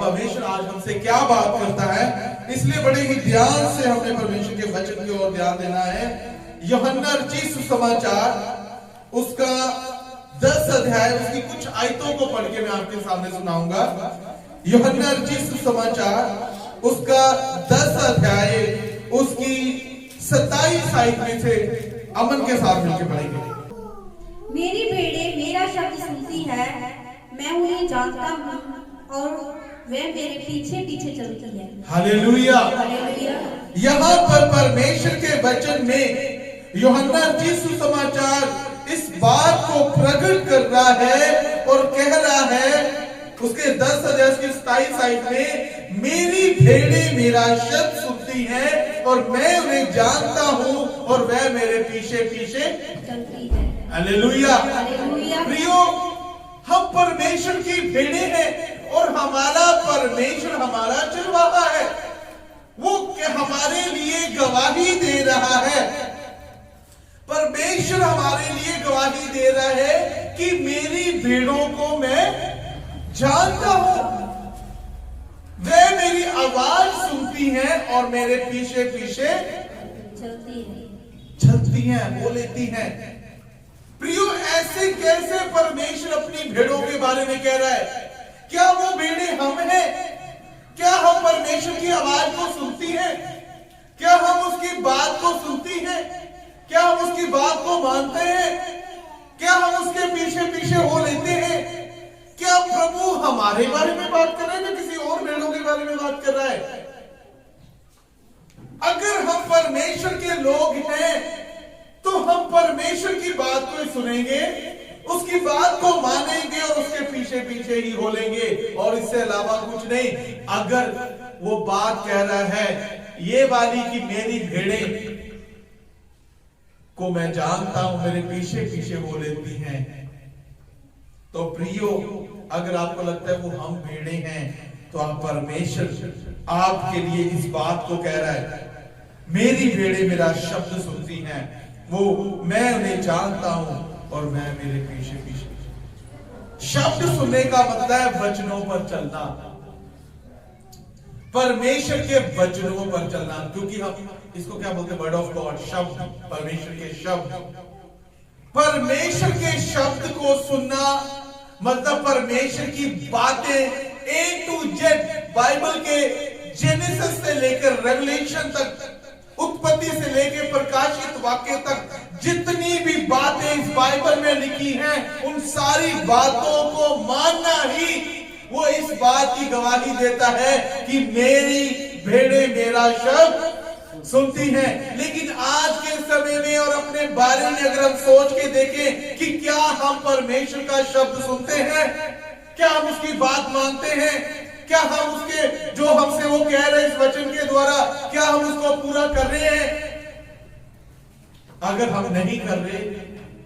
परमेश्वर आज हमसे क्या बात करता है, इसलिए बड़े ही ध्यान से हमने परमेश्वर के वचन की ओर ध्यान देना है। यूहन्ना रचित सुसमाचार उसका 10 अध्याय, उसकी कुछ आयतों को पढ़ के मैं आपके सामने सुनाऊंगा। यूहन्ना रचित सुसमाचार उसका 10 अध्याय उसकी 27 आयत में से अमन के साथ मिलकर पढ़ेंगे। मेरी भेड़ें मेरा शब्द सुनती है, मैं उन्हें जानता हूँ और वे मेरे पीछे पीछे चलती है। हालेलुया। हालेलुया। यहाँ पर परमेश्वर के वचन में यूहन्ना रचित सुसमाचार इस बात को प्रकट कर रहा है और कह रहा है उसके 10 अध्याय की 27 आयत में, मेरी भेड़ें मेरा शब्द सुनती हैं और मैं उन्हें जानता हूँ और वह मेरे पीछे पीछे चलती है। हालेलुया। हालेलुया। प्रियो, हम परमेश्वर की भेड़ें हैं और हमारा परमेश्वर हमारा चरवाहा है। वो हमारे लिए गवाही दे रहा है। परमेश्वर हमारे लिए गवाही दे रहा है कि मेरी भेड़ों को मैं जानता हूं, वे मेरी आवाज सुनती हैं और मेरे पीछे पीछे चलती हैं, वो लेती हैं। प्रियो, ऐसे कैसे परमेश्वर अपनी भेड़ों के बारे में कह रहा है? क्या वो भेड़ें हम हैं? क्या हम परमेश्वर की आवाज को सुनती हैं? क्या हम उसकी बात को सुनती हैं? क्या हम उसकी बात को मानते हैं? क्या हम उसके पीछे पीछे हो लेते हैं? क्या प्रभु हमारे बारे में बात कर रहा है या किसी और भेड़ों के बारे में बात कर रहा है? अगर हम परमेश्वर के लोग हैं तो हम परमेश्वर की बात को सुनेंगे, उसकी बात को मानेंगे और उसके पीछे पीछे ही हो लेंगे, और इससे अलावा कुछ नहीं। अगर वो बात कह रहा है ये वाली कि मेरी भेड़ें को मैं जानता हूं, मेरे पीछे पीछे हो लेती हैं, तो प्रियो, अगर आपको लगता है वो हम भेड़ें हैं, तो आप परमेश्वर आपके लिए इस बात को कह रहा है, मेरी भेड़ें मेरा शब्द सुनती हैं, वो मैं उन्हें जानता हूं और मैं मेरे पीछे पीछे। शब्द सुनने का मतलब है वचनों पर चलना, परमेश्वर के वचनों पर चलना, क्योंकि हम इसको क्या बोलते हैं, वर्ड ऑफ गॉड, शब्द, परमेश्वर के शब्द। परमेश्वर के शब्द को सुनना मतलब परमेश्वर की बातें A to Z, बाइबल के जेनेसिस से लेकर रेवलेशन तक, उत्पत्ति से लेकर प्रकाशित वाक्य तक जितनी भी बातें इस बाइबल में लिखी हैं, उन सारी बातों को मानना ही वो इस बात की गवाही देता है कि मेरी भेड़ें मेरा शब्द सुनती हैं। लेकिन आज के समय में और अपने बारे में अगर हम सोच के देखें कि क्या हम परमेश्वर का शब्द सुनते हैं, क्या हम उसकी बात मानते हैं, क्या हम उसके जो हमसे वो कह रहे हैं इस वचन के द्वारा, क्या हम उसको पूरा कर रहे हैं? अगर हम नहीं कर रहे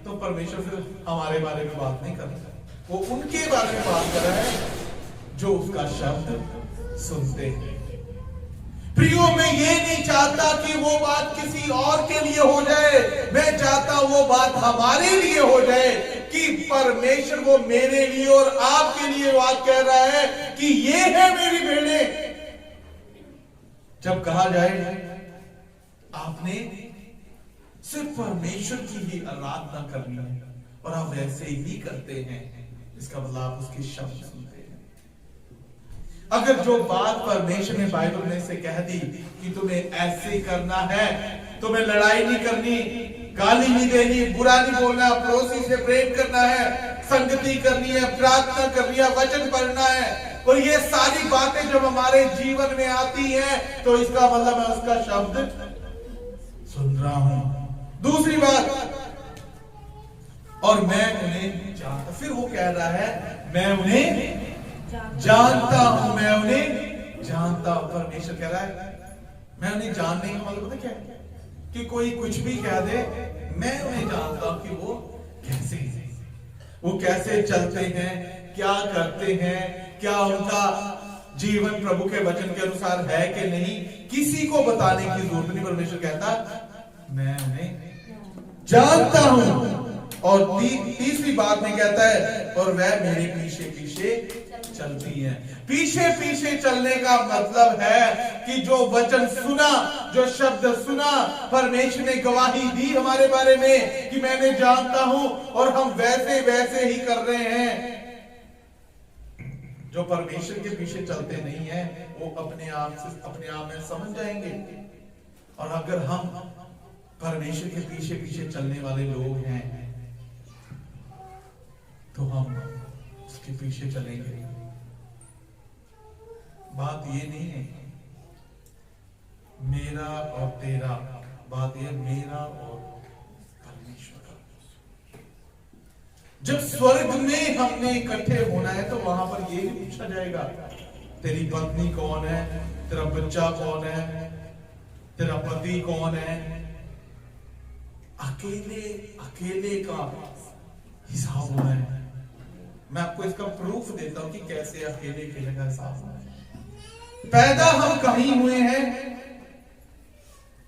तो परमेश्वर फिर हमारे बारे में बात नहीं कर रहा, वो उनके बारे में बात कर रहा है जो उसका शब्द सुनते हैं। प्रियो, मैं ये नहीं चाहता कि वो बात किसी और के लिए हो जाए, मैं चाहता हूं वो बात हमारे लिए हो जाए कि परमेश्वर वो मेरे लिए और आपके लिए बात कह रहा है कि ये है मेरी भेड़ें। जब कहा जाए आपने सिर्फ परमेश्वर की ही आराधना करनी है और आप वैसे ही करते हैं, इसका मतलब आप उसके शब्द सुनते हैं। अगर जो बात परमेश्वर ने बाइबल में से कह दी कि तुम्हें ऐसे करना है, तुम्हें लड़ाई नहीं करनी, गाली नहीं देनी, बुरा नहीं बोलना, पड़ोसी से प्रेम करना है, संगति करनी है, प्रार्थना करनी है, वचन पढ़ना है, और ये सारी बातें जब हमारे जीवन में आती हैं तो इसका मतलब मैं उसका शब्द सुन रहा हूं। दूसरी बात, और मैं उन्हें जानता, फिर वो कह रहा है मैं उन्हें जानता हूं, मैं उन्हें जानता हूं। परमेश्वर कह रहा है मैं उन्हें जानने का मतलब पता क्या है? कि कोई कुछ भी कह दे, मैं उन्हें जानता हूं कि वो कैसे हैं, वो कैसे चलते हैं, क्या करते हैं, क्या उनका जीवन प्रभु के वचन के अनुसार है कि नहीं, किसी को बताने की जरूरत नहीं। परमेश्वर कहता मैं उन्हें जानता हूं। और तीसरी बात में कहता है और वह मेरे पीछे पीछे चलती है। पीछे पीछे चलने का मतलब है कि जो वचन सुना, जो शब्द सुना, परमेश्वर ने गवाही दी हमारे बारे में कि मैंने जानता हूं, और हम वैसे वैसे ही कर रहे हैं। जो परमेश्वर के पीछे चलते नहीं है वो अपने आप में समझ जाएंगे। और अगर हम परमेश्वर के पीछे पीछे चलने वाले लोग हैं तो हम उसके पीछे चलेंगे। बात ये नहीं है मेरा और तेरा, बात ये मेरा और परमेश्वर का। जब स्वर्ग में हमने इकट्ठे होना है तो वहां पर ये भी पूछा जाएगा तेरी पत्नी कौन है, तेरा बच्चा कौन है, तेरा पति कौन है। अकेले अकेले का हिसाब होना है। मैं आपको इसका प्रूफ देता हूं कि कैसे अकेले अकेले का हिसाब होना है। पैदा हम कहीं हुए हैं,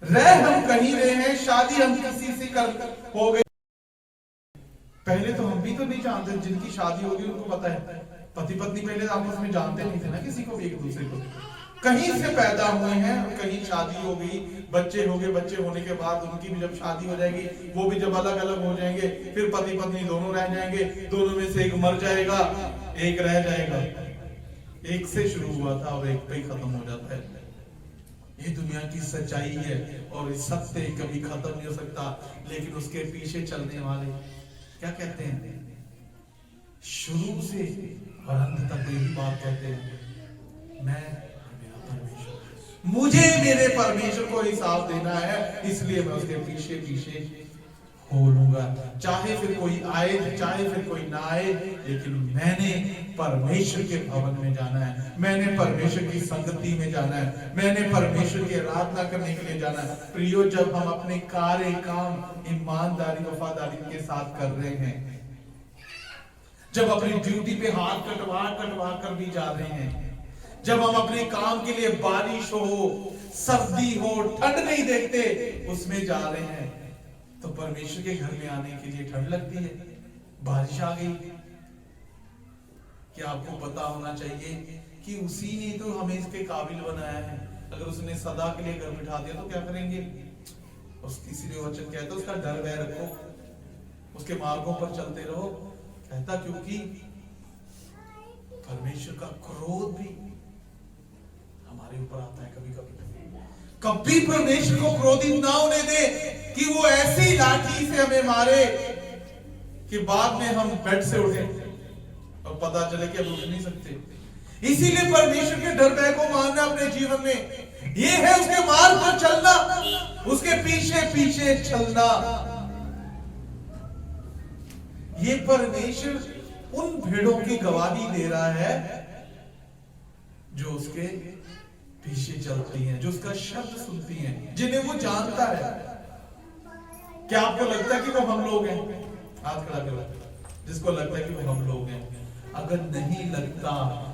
रह हम कहीं रहे हैं, शादी हम किसी से कर हो गई। पहले तो हम भी तो नहीं जानते, जिनकी शादी होगी उनको पता है। पति पत्नी पहले आपस में जानते नहीं थे ना किसी को भी, एक दूसरे को। कहीं से पैदा हुए हैं, कहीं शादी हो गई, बच्चे हो गए, बच्चे होने के बाद उनकी भी जब शादी हो जाएगी, वो भी जब अलग अलग हो जाएंगे, फिर पति पत्नी दोनों रह जाएंगे, दोनों में से एक मर जाएगा, एक रह जाएगा। एक से शुरू हुआ था और एक पे ही खत्म हो जाता है। ये दुनिया की सच्चाई है और इस सत्य कभी खत्म नहीं हो सकता। लेकिन उसके पीछे चलने वाले क्या कहते हैं, शुरू से और अंत तक यही बात कहते हैं, मैं मेरा परमेश्वर, मुझे मेरे परमेश्वर को हिसाब देना है, इसलिए मैं उसके पीछे पीछे हो लूंगा। चाहे फिर कोई आए, चाहे फिर कोई ना आए, लेकिन मैंने परमेश्वर के भवन में जाना है, मैंने परमेश्वर की संगति में जाना है, मैंने परमेश्वर की आराधना करने के लिए जाना है। प्रियो, जब हम अपने कार्य काम ईमानदारी वफादारी के साथ कर रहे हैं, जब अपनी ड्यूटी पे हाथ कटवा कटवा कर भी जा रहे हैं, जब हम अपने काम के लिए बारिश हो, सर्दी हो, ठंड नहीं देखते उसमें जा रहे हैं, तो परमेश्वर के घर में आने के लिए ठंड लगती है, बारिश आ गई। क्या आपको पता होना चाहिए कि उसी ने तो हमें इसके काबिल बनाया है। अगर उसने सदा के लिए घर बिठा दिया तो क्या करेंगे? उसकी इसीलिए वचन कहता है उसका डर भय रखो, उसके मार्गों पर चलते रहो। कहता क्योंकि परमेश्वर का क्रोध भी हमारे ऊपर आता है कभी कभी। कभी परमेश्वर को क्रोधित ना होने दे कि वो ऐसी लाठी से हमें मारे कि बाद में हम बेड से उठे और पता चले कि अब उठ नहीं सकते। इसीलिए परमेश्वर के डर भय को मानना अपने जीवन में, ये है उसके मार्ग पर चलना, उसके पीछे पीछे चलना। ये परमेश्वर उन भेड़ों की गवाही दे रहा है जो उसके पीछे चलती हैं, जो उसका शब्द सुनती हैं, जिन्हें वो जानता है। क्या आपको लगता है कि वो हम लोग हैं? हाथ खड़ा करो जिसको लगता है कि वो हम लोग हैं। अगर नहीं लगता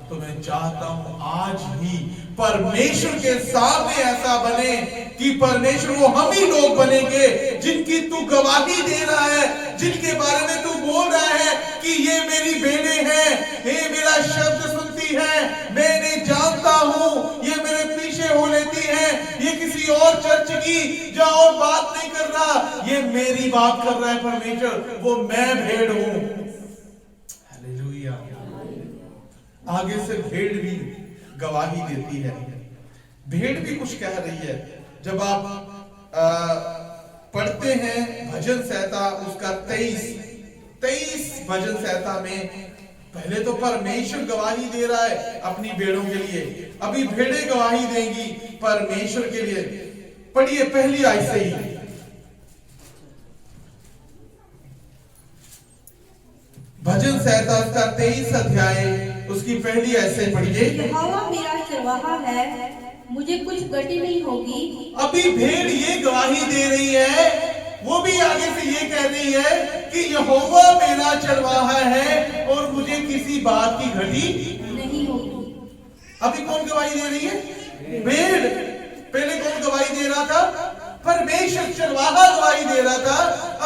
तो मैं चाहता हूं आज ही परमेश्वर के सामने ऐसा बने कि परमेश्वर वो हम ही लोग बनेंगे जिनकी तू गवाही दे रहा है, जिनके बारे में तू बोल रहा है कि ये मेरी भेड़े हैं, ये मेरा शब्द सुनती है, मैं इन्हें जानता हूं, ये मेरे पीछे हो लेती है, ये किसी और चर्च की या और बात नहीं कर रहा, ये मेरी बात कर रहा है परमेश्वर, वो मैं भेड़ हूं। हालेलुया। आगे से भेड़ भी गवाही देती है, भेड़ भी कुछ कह रही है। जब आप पढ़ते हैं भजन संहिता उसका 23 भजन संहिता में, पहले तो परमेश्वर गवाही दे रहा है अपनी भेड़ों के लिए, अभी भेड़ें गवाही देंगी परमेश्वर के लिए। पढ़िए पहली आयत से ही, भजन संहिता उसका 23 अध्याय उसकी पहली ऐसे पढ़िए। यहोवा मेरा चरवाहा है, मुझे कुछ गति नहीं होगी। अभी भेड़ ये गवाही दे रही है, वो भी आगे से ये कह रही है कि यहोवा मेरा चरवाहा है और मुझे किसी बात की घटी नहीं होगी। अभी कौन गवाही दे रही है? भेड़। पहले कौन गवाही दे रहा था? परमेश्वर चरवाहा गवाही दे रहा था।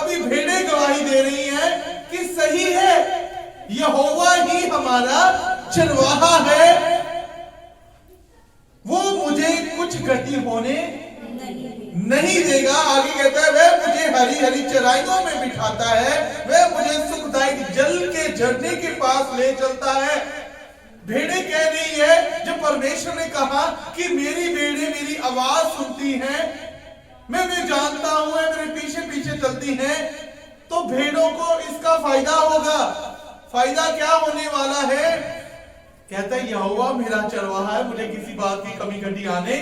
अभी भेड़ें गवाही दे रही हैं यहोवा ही हमारा चरवाहा है, वो मुझे कुछ घटी होने नहीं देगा। आगे कहता है वह मुझे हरी हरी चराइयों में बिठाता है, वह मुझे सुखदायक जल के झरने के पास ले चलता है। भेड़ें कह रही है, जब परमेश्वर ने कहा कि मेरी भेड़ें मेरी आवाज सुनती हैं, मैं उन्हें जानता हूं, मेरे पीछे पीछे चलती हैं, तो भेड़ों को इसका फायदा होगा। फायदा क्या होने वाला है? कहता है यहोवा मेरा चरवाहा है, मुझे किसी बात की कमी घटी आने,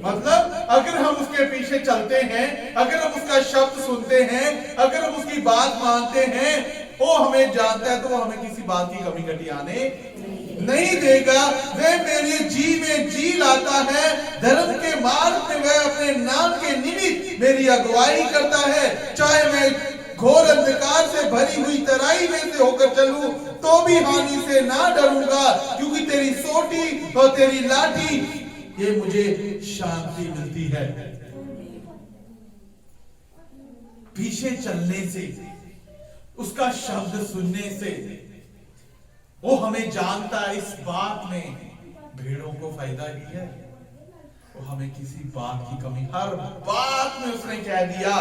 मतलब अगर हम उसके पीछे चलते हैं, अगर हम उसका शब्द सुनते हैं, अगर हम उसकी बात मानते हैं, वो हमें जानता है, तो वो हमें किसी बात की कमी घटी आने नहीं देगा। वह मेरे जी में जी लाता है, धर्म के मार्ग में वह अपने नाम के निमित्त मेरी अगुवाई करता है। चाहे मैं घोर अंधकार से भरी हुई तराई में से होकर चलूं, तो भी हानि से ना डरूंगा, क्योंकि तेरी सोटी और तेरी लाठी ये मुझे शांति मिलती है। पीछे चलने से, उसका शब्द सुनने से, वो हमें जानता है इस बात में भेड़ों को फायदा ही है, वो हमें किसी बात की कमी, हर बात में उसने कह दिया।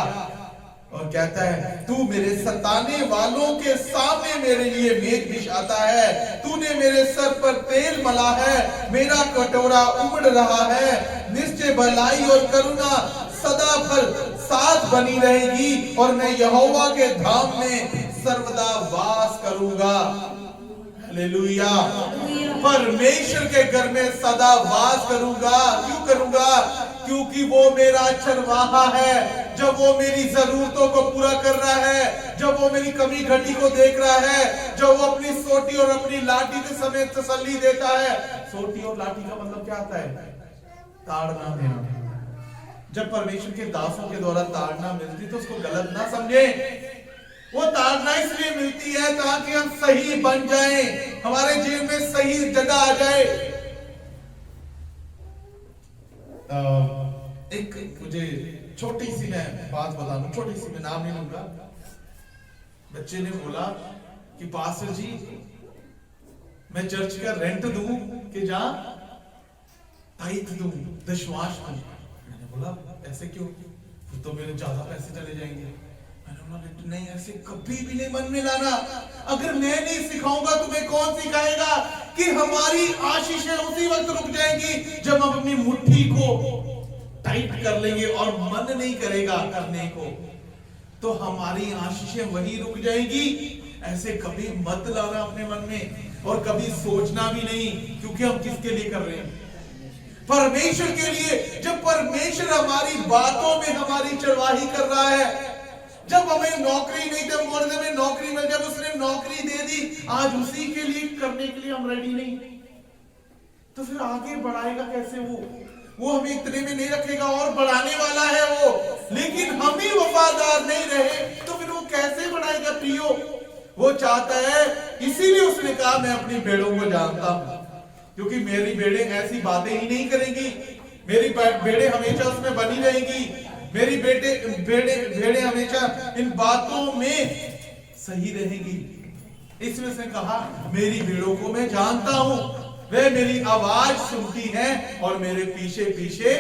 और कहता है तू मेरे सताने वालों के सामने मेरे लिए मेज बिछाता है, तूने मेरे सर पर तेल मला है, मेरा कटोरा उमड़ रहा है। निश्चय भलाई और करुणा सदा भर साथ बनी रहेगी, और मैं यहोवा के धाम में सर्वदा वास करूंगा। हालेलुया। परमेश्वर के घर में सदा वास करूंगा। क्यों करूंगा? क्योंकि वो मेरा चरवाहा है। जब वो मेरी जरूरतों को पूरा कर रहा है, जब वो मेरी कमी घटी को देख रहा है, जब वो अपनी सोटी और अपनी लाठी के समेत तसल्ली देता है। सोटी और लाठी का मतलब क्या आता है? ताड़ना देना। जब परमेश्वर के दासों के द्वारा ताड़ना मिलती तो उसको गलत ना समझे। वो ताड़ना इसलिए मिलती है ताकि हम सही बन जाएं, हमारे जीवन में सही जगह आ जाए। एक मुझे छोटी सी मैं बात बता दूं, छोटी सी, मैं नाम नहीं लूंगा। बच्चे ने बोला कि पास्टर जी मैं चर्च का रेंट दूं कि जा ताइथ दूं, दशवांश दूं। मैंने बोला ऐसे क्यों? तो मेरे ज्यादा पैसे चले जाएंगे। मैंने बोला नहीं, ऐसे कभी भी नहीं मन में लाना। अगर मैं नहीं सिखाऊंगा तुम्हें कौन सिखाएगा? कि हमारी आशीषें उसी वक्त रुक जाएंगी जब हम अपनी मुट्ठी को टाइट कर लेंगे और मन नहीं करेगा करने को, तो हमारी आशीषें वही रुक जाएगी। ऐसे कभी मत लाना अपने मन में, और कभी सोचना भी नहीं, क्योंकि हम किसके लिए कर रहे हैं? परमेश्वर के लिए। जब परमेश्वर हमारी बातों में हमारी चरवाही कर रहा है, जब हमें नौकरी नहीं थी, हमें नौकरी मिल, जब उसने नौकरी दे दी, आज उसी के लिए करने के लिए हम रेडी नहीं, तो फिर आगे बढ़ाएगा कैसे? वो हमें इतने में नहीं रखेगा, और बढ़ाने वाला है वो, लेकिन हम ही वफादार नहीं रहे तो फिर वो कैसे बढ़ाएगा? प्रियो, वो चाहता है, इसीलिए उसने कहा मैं अपनी भेड़ों को जानता हूं, क्योंकि मेरी भेड़ें ऐसी बातें ही नहीं करेंगी, मेरी भेड़ें हमेशा उसमें बनी रहेंगी, मेरी भेड़ें हमेशा इन बातों में सही रहेंगी। इसमें उसने कहा मेरी भेड़ों को मैं जानता हूं, वे मेरी आवाज सुनती हैं और मेरे पीछे पीछे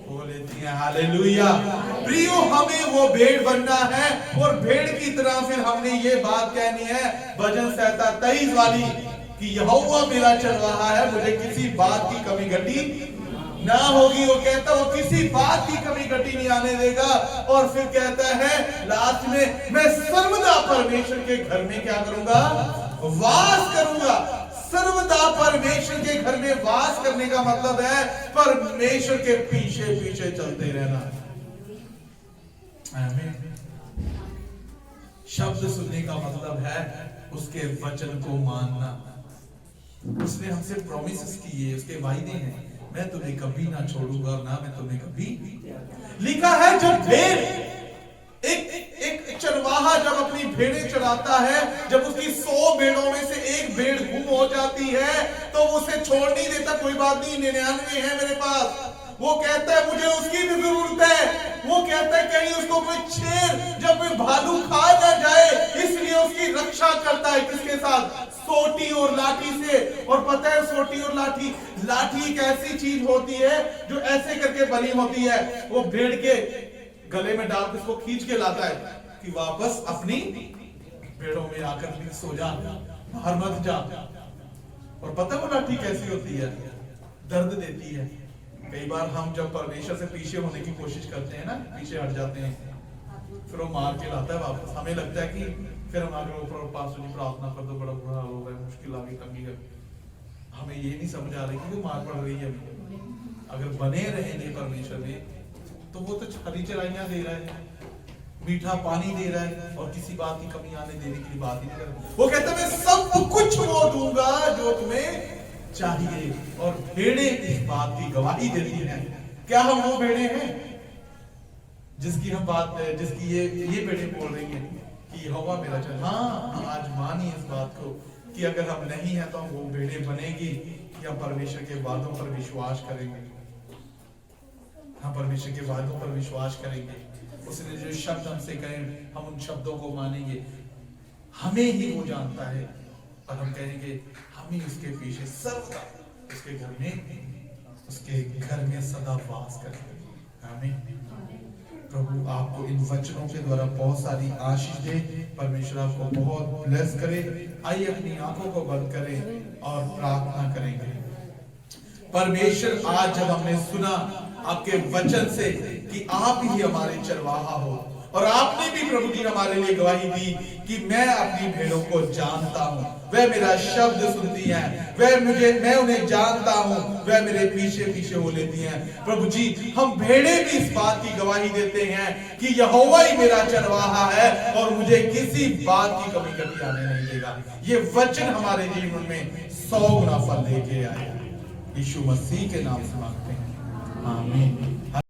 हो लेती हैं। हालेलुया। प्रियो, हमें वो भेड़ बनना है, और भेड़ की तरह फिर हमने ये बात कहनी है भजन संहिता 23 वाली, कि यहोवा मेरा चरवाहा है, मुझे किसी बात की कमी घटी ना होगी। वो कहता वो किसी बात की कमी घटी नहीं आने देगा। और फिर कहता है लास्ट में, मैं सर्वदा परमेश्वर के घर में क्या करूंगा? वास करूंगा। सर्वदा परमेश्वर के घर में वास करने का मतलब है परमेश्वर के पीछे पीछे चलते रहना। आमीन। शब्द सुनने का मतलब है उसके वचन को मानना। उसने हमसे प्रॉमिसेस किए, उसके वायदे हैं, मैं तुम्हें कभी ना छोड़ूंगा ना मैं तुम्हें कभी। लिखा है जब भेड़ एक चरवाहा जब अपनी भेड़ें चराता है, जब उसकी 100 भेड़ों में से एक भेड़ गुम हो जाती है तो वो उसे छोड़ नहीं देता। कोई बात नहीं, 99 है मेरे पास। वो कहता है मुझे उसकी भी जरूरत है। वो कहता है कहीं उसको कोई शेर जब कोई भालू खा ना जाए, इसलिए उसकी रक्षा परीक्षा करता है किसके साथ? सोटी और लाठी से। और पता है सोटी और लाठी एक ऐसी चीज होती है जो ऐसे करके बनी होती है, वो भेड़ के गले में डाल के उसको खींच के लाता है कि वापस अपनी भेड़ों में आकर सो जा, बाहर मत जा। और पता है वो लाठी कैसी होती है? दर्द देती है। कई बार हम जब परमेश्वर से पीछे होने की कोशिश करते हैं ना, पीछे हट जाते हैं, फिर वो मार के लाता है वापस। हमें लगता है कि फिर हम आगे ऊपर पास्टर जी प्रार्थना कर दो, बड़ा बुरा हाल हो रहा है, मुश्किल आ गई, तंगी है। हमें ये नहीं समझ आ रही कि वो मार पड़ रही है। अगर बने रहेंगे परमेश्वर में तो वो तो हरी चराइयां दे रहा है, मीठा पानी दे रहा है, और किसी बात की कमी आने देने की बात ही नहीं कर रहा। वो कहता है मैं सब कुछ वो दूंगा जो तुम्हें चाहिए। और भेड़े इस बात की गवाही देती हैं। क्या हम वो भेड़े हैं जिसकी हम बात, जिसकी ये भेड़े बोल रही हैं कि यहोवा मेरा चल? हाँ, आज मानिए इस बात को कि अगर हम नहीं है तो हम वो भेड़े बनेगी कि हम परमेश्वर के वादों पर विश्वास करेंगे। हम परमेश्वर के वादों पर विश्वास करेंगे। उसने जो शब्द हमसे कहे हम उन शब्दों को मानेंगे। हमें ही वो जानता है और हम कहेंगे हम ही उसके पीछे सर्वदा उसके घर में सदा वास करेंगे। आमीन। प्रभु आपको इन वचनों के द्वारा बहुत सारी आशीष दे। परमेश्वर आपको बहुत ब्लेस करे। आइए अपनी आंखों को बंद करें और प्रार्थना करेंगे। परमेश्वर, आज जब हमने सुना आपके वचन से कि आप ही हमारे चरवाहा हो, और आपने भी प्रभु जी हमारे लिए गवाही दी कि मैं अपनी भेड़ों को जानता हूं, वह मेरा शब्द सुनती हैं, मैं उन्हें जानता हूं, वह मेरे पीछे पीछे हो लेती हैं। प्रभु जी, हम भेड़े भी इस बात की गवाही देते हैं कि यहोवा ही मेरा चरवाहा है और मुझे किसी बात की कमी कभी आने नहीं देगा। ये वचन हमारे जीवन में 100 गुना फल लेके आए। यीशु मसीह के नाम से मांगते हैं, आमीन।